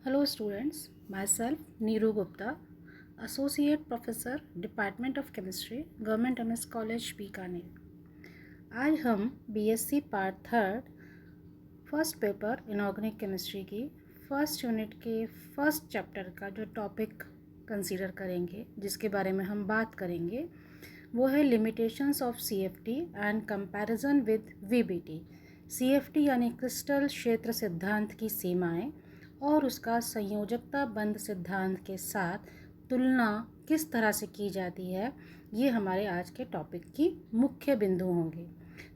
Hello students, myself Neeru Gupta, Associate Professor, Department of Chemistry, Government MS College Bikaner. आज हम BSc part third first paper inorganic chemistry की first unit के first chapter का जो topic consider करेंगे, जिसके बारे में हम बात करेंगे, वो है limitations of CFT and comparison with VBT. CFT यानी क्रिस्टल क्षेत्र सिद्धांत की सीमाएं और उसका संयोजकता बंध सिद्धांत के साथ तुलना किस तरह से की जाती है, ये हमारे आज के टॉपिक की मुख्य बिंदु होंगे।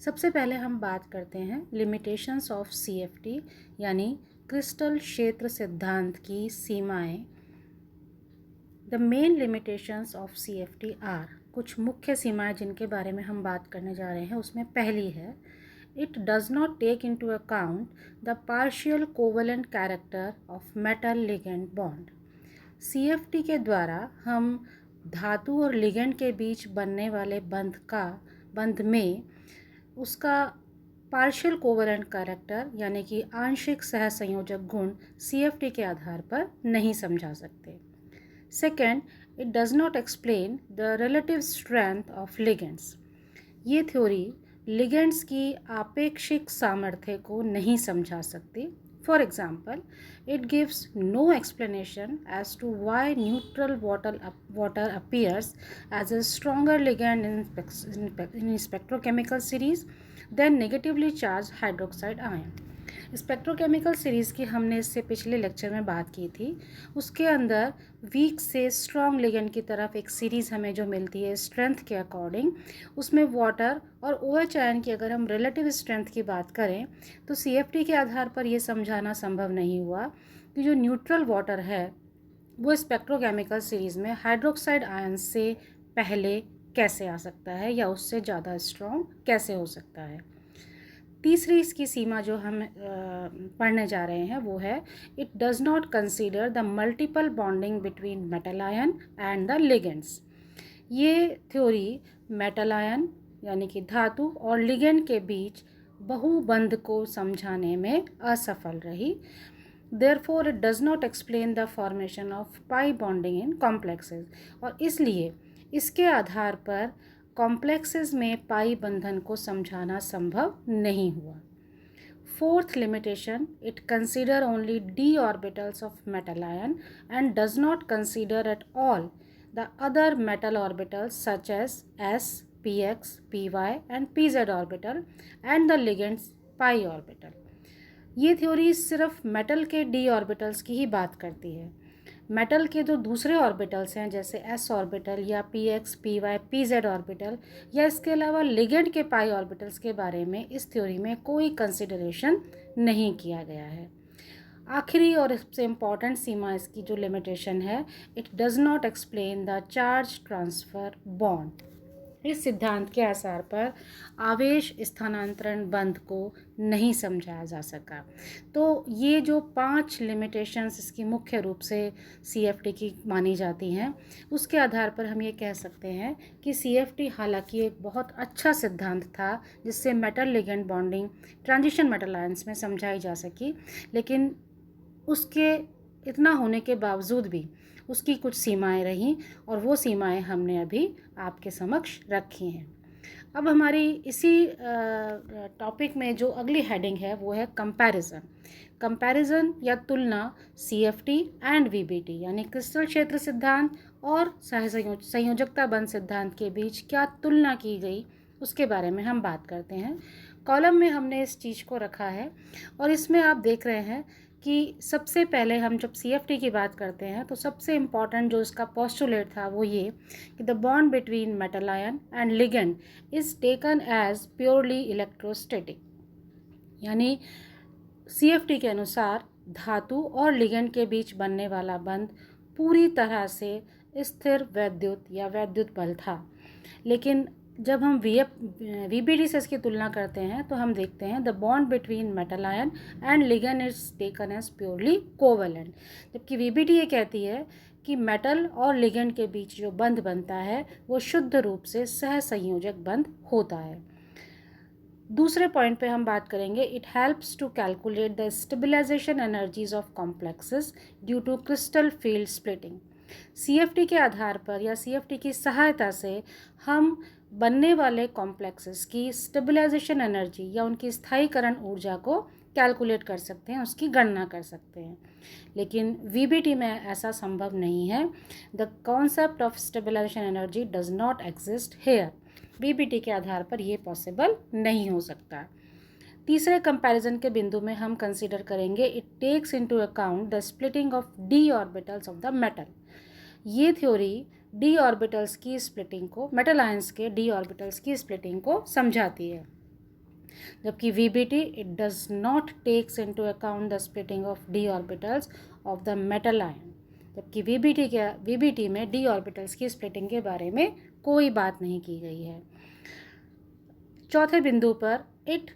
सबसे पहले हम बात करते हैं लिमिटेशंस ऑफ सीएफटी यानी क्रिस्टल क्षेत्र सिद्धांत की सीमाएं। The main limitations of CFT are, कुछ मुख्य सीमाएं जिनके बारे में हम बात करने जा रहे हैं, उसमें पहली है it does not take into account the partial covalent character of metal ligand bond। CFT के द्वारा हम धातु और लिगेंड के बीच बनने वाले बंध में उसका पार्शियल कोवलेंट कैरेक्टर यानी कि आंशिक सहसंयोजक गुण CFT के आधार पर नहीं समझा सकते। Second, it does not explain the relative strength of ligands. ये थ्योरी लिगेंड्स की आपेक्षिक सामर्थ्य को नहीं समझा सकती। For example, it gives no explanation as to why neutral water appears as a stronger ligand in spectrochemical series than negatively charged hydroxide ion। Spectrochemical series की हमने इससे पिछले लेक्चर में बात की थी। उसके अंदर वीक से स्ट्रॉन्ग लिगेंड की तरफ एक सीरीज़ हमें जो मिलती है स्ट्रेंथ के अकॉर्डिंग, उसमें वाटर और OH आयन की अगर हम रिलेटिव स्ट्रेंथ की बात करें तो CFT के आधार पर यह समझाना संभव नहीं हुआ कि जो न्यूट्रल वाटर है वो स्पेक्ट्रोकेमिकल सीरीज़ में हाइड्रोक्साइड आयन से पहले कैसे आ सकता है या उससे ज़्यादा स्ट्रॉन्ग कैसे हो सकता है। तीसरी इसकी सीमा जो हम पढ़ने जा रहे हैं वो है it does not consider the multiple bonding between metal ion and the ligands. ये थ्योरी मेटल आयन यानी कि धातु और लिगेंड के बीच बहुबंध को समझाने में असफल रही। Therefore it does not explain the formation of pi bonding in complexes, और इसलिए इसके आधार पर कॉम्प्लेक्सेस में पाई बंधन को समझाना संभव नहीं हुआ। Fourth limitation, it consider only d orbitals of metal ion and does not consider at all the other metal orbitals such as s, px, py and pz orbital and the ligands pi orbital. ये theory सिर्फ metal के d orbitals की ही बात करती है। Metal के जो दूसरे ऑर्बिटल्स हैं जैसे s ऑर्बिटल या px, py, pz ऑर्बिटल या इसके अलावा लिगेंड के पाई ऑर्बिटल्स के बारे में इस थ्योरी में कोई कंसिडरेशन नहीं किया गया है। आखिरी और सबसे इम्पॉर्टेंट सीमा इसकी जो लिमिटेशन है, it does not explain the charge transfer bond. इस सिद्धांत के आधार पर आवेश स्थानांतरण बंध को नहीं समझाया जा सका। तो ये जो 5 लिमिटेशंस इसकी मुख्य रूप से CFT की मानी जाती हैं, उसके आधार पर हम ये कह सकते हैं कि CFT हालांकि एक बहुत अच्छा सिद्धांत था जिससे metal ligand bonding transition metal ions में समझाई जा सकी, लेकिन उसके इतना होने के बावजूद भी उसकी कुछ सीमाएं रहीं और वो सीमाएं हमने अभी आपके समक्ष रखी हैं। अब हमारी इसी टॉपिक में जो अगली हेडिंग है वो है कंपैरिजन या तुलना CFT एंड VBT यानी क्रिस्टल क्षेत्र सिद्धांत और संयोजकता बंध सिद्धांत के बीच क्या तुलना की गई, उसके बारे में हम बात करते हैं। कॉलम में हमने इस चीज़ को रखा है और इसमें आप देख रहे हैं कि सबसे पहले हम जब CFT की बात करते हैं तो सबसे इम्पॉर्टेंट जो इसका पोस्टुलेट था वो ये कि the bond between metal ion and ligand is taken as purely electrostatic, यानी CFT के अनुसार धातु और लिगेंड के बीच बनने वाला बंध पूरी तरह से स्थिर वैद्युत या वैद्युत बल था। लेकिन जब हम VBT से इसकी तुलना करते हैं तो हम देखते हैं the bond between metal ion and ligand is taken as purely covalent, जबकि VBT ये कहती है कि मेटल और लिगेंड के बीच जो बंध बनता है वो शुद्ध रूप से सहसंयोजक बंध होता है। दूसरे पॉइंट पे हम बात करेंगे, it helps to calculate the stabilisation energies of complexes due to crystal field splitting. CFT के आधार पर या CFT की सहायता से हम बनने वाले कॉम्प्लेक्सेस की स्टेबलाइजेशन एनर्जी या उनकी स्थायीकरण ऊर्जा को कैलकुलेट कर सकते हैं, उसकी गणना कर सकते हैं। लेकिन VBT में ऐसा संभव नहीं है। The concept of stabilisation energy does not exist here. VBT के आधार पर ये पॉसिबल नहीं हो सकता। तीसरे कंपैरिजन के बिंदु में हम कंसीडर करेंगे, it takes into account the splitting of d orbitals of the metal. ये थ्योरी d ऑर्बिटल्स की स्प्लिटिंग को, मेटल आयंस के d ऑर्बिटल्स की स्प्लिटिंग को समझाती है, जबकि VBT it does not takes into account the splitting of d orbitals of the metal ion. जबकि VBT में d ऑर्बिटल्स की स्प्लिटिंग के बारे में कोई बात नहीं की गई है। चौथे बिंदु पर, it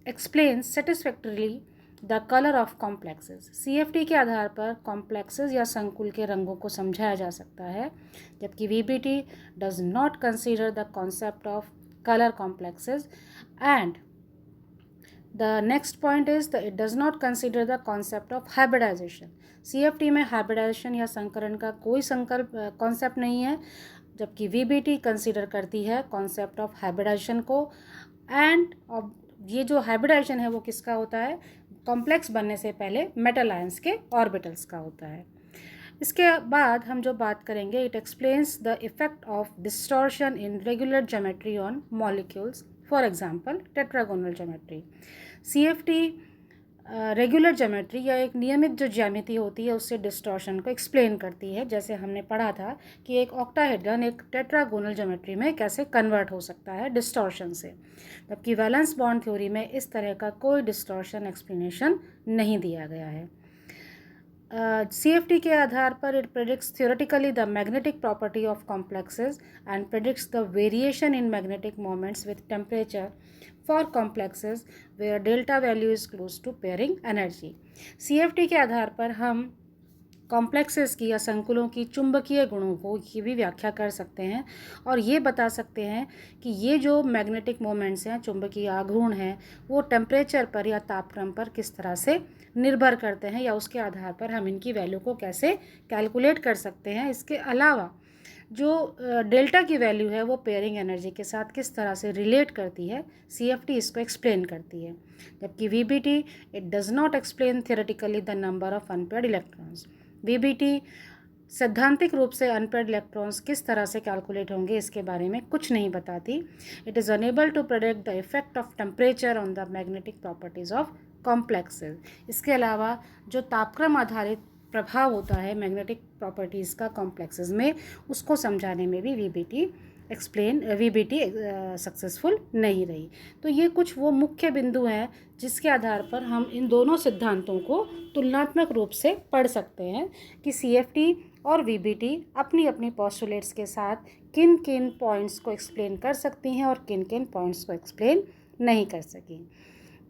explains satisfactorily the colour of complexes. CFT के आधार पर कॉम्प्लेक्सेस या संकुल के रंगों को समझाया जा सकता है, जबकि VBT does not consider the concept of colour complexes. And the next point is it does not consider the concept of hybridisation. CFT में हाइब्रिडाइजेशन या संकरण का कोई कॉन्सेप्ट नहीं है, जबकि VBT कंसीडर करती है कॉन्सेप्ट ऑफ हाइब्रिडाइजेशन को। एंड ये जो हाइब्रिडाइजेशन है वो किसका होता है? कॉम्प्लेक्स बनने से पहले मेटल आयंस के ऑर्बिटल्स का होता है। इसके बाद हम जो बात करेंगे, it explains the effect of distortion in regular geometry on molecules, for example tetragonal geometry. CFT regular geometry या एक नियमित जो ज्यामिति होती है उससे डिस्टॉर्शन को एक्सप्लेन करती है। जैसे हमने पढ़ा था कि एक ऑक्टाहेड्रन एक टेट्रागोनल ज्योमेट्री में कैसे कन्वर्ट हो सकता है डिस्टॉर्शन से, जबकि वैलेंस बॉन्ड थ्योरी में इस तरह का कोई डिस्टॉर्शन एक्सप्लेनेशन नहीं दिया गया है। CFT के आधार पर it predicts theoretically the magnetic property of complexes and predicts the variation in magnetic moments with temperature for complexes where delta value is close to pairing energy. CFT के आधार पर हम कॉम्प्लेक्सेस की या संकुलों की चुंबकीय गुणों को की भी व्याख्या कर सकते हैं और ये बता सकते हैं कि ये जो मैग्नेटिक मोमेंट्स हैं, चुंबकीय आघूर्ण हैं, वो टेम्परेचर पर या तापक्रम पर किस तरह से निर्भर करते हैं या उसके आधार पर हम इनकी वैल्यू को कैसे कैलकुलेट कर सकते हैं। इसके अलावा जो डेल्टा की वैल्यू है वो पेयरिंग एनर्जी के साथ किस तरह से रिलेट करती है, CFT इसको एक्सप्लेन करती है, जबकि VBT it does not explain theoretically the number of unpaired electrons. VBT सैद्धांतिक रूप से अनपेयर्ड इलेक्ट्रॉन्स किस तरह से कैलकुलेट होंगे इसके बारे में कुछ नहीं बताती। It is unable to predict the effect of temperature on the magnetic properties of complexes. इसके अलावा जो तापक्रम आधारित प्रभाव होता है मैग्नेटिक प्रॉपर्टीज़ का कॉम्प्लेक्सेस में, उसको समझाने में भी VBT सक्सेसफुल नहीं रही। तो ये कुछ वो मुख्य बिंदु हैं जिसके आधार पर हम इन दोनों सिद्धांतों को तुलनात्मक रूप से पढ़ सकते हैं कि CFT और VBT अपनी अपनी पोस्टुलेट्स के साथ किन किन पॉइंट्स को एक्सप्लेन कर सकती हैं और किन किन पॉइंट्स को एक्सप्लेन नहीं कर सकी।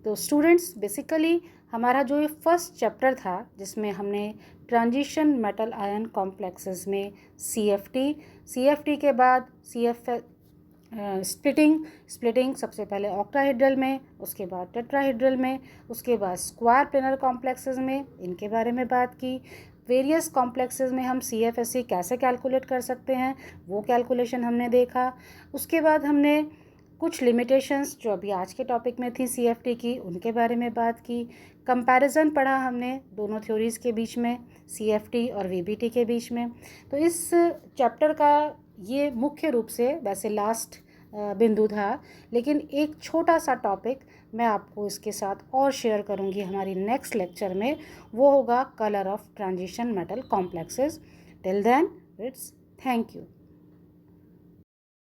तो स्टूडेंट्स, बेसिकली हमारा जो ये फर्स्ट चैप्टर था जिसमें हमने ट्रांजिशन मेटल आयन कॉम्प्लेक्सेस में CFT के बाद स्प्लिटिंग सबसे पहले ऑक्टाहेड्रल में, उसके बाद टेट्राहेड्रल में, उसके बाद स्क्वायर प्लेनर कॉम्प्लेक्सेस में, इनके बारे में बात की। वेरियस कॉम्प्लेक्सेस में हम CFSE कैसे कैलकुलेट कर सकते हैं वो कैलकुलेशन हमने देखा। उसके बाद हमने कुछ लिमिटेशंस जो अभी आज के टॉपिक में थी CFT की, उनके बारे में बात की। कंपैरिजन पढ़ा हमने दोनों थ्योरीज़ के बीच में, CFT और VBT के बीच में। तो इस चैप्टर का ये मुख्य रूप से वैसे लास्ट बिंदु था, लेकिन एक छोटा सा टॉपिक मैं आपको इसके साथ और शेयर करूंगी हमारी नेक्स्ट लेक्चर में, वो होगा colour of transition metal complexes. Till then it's thank you.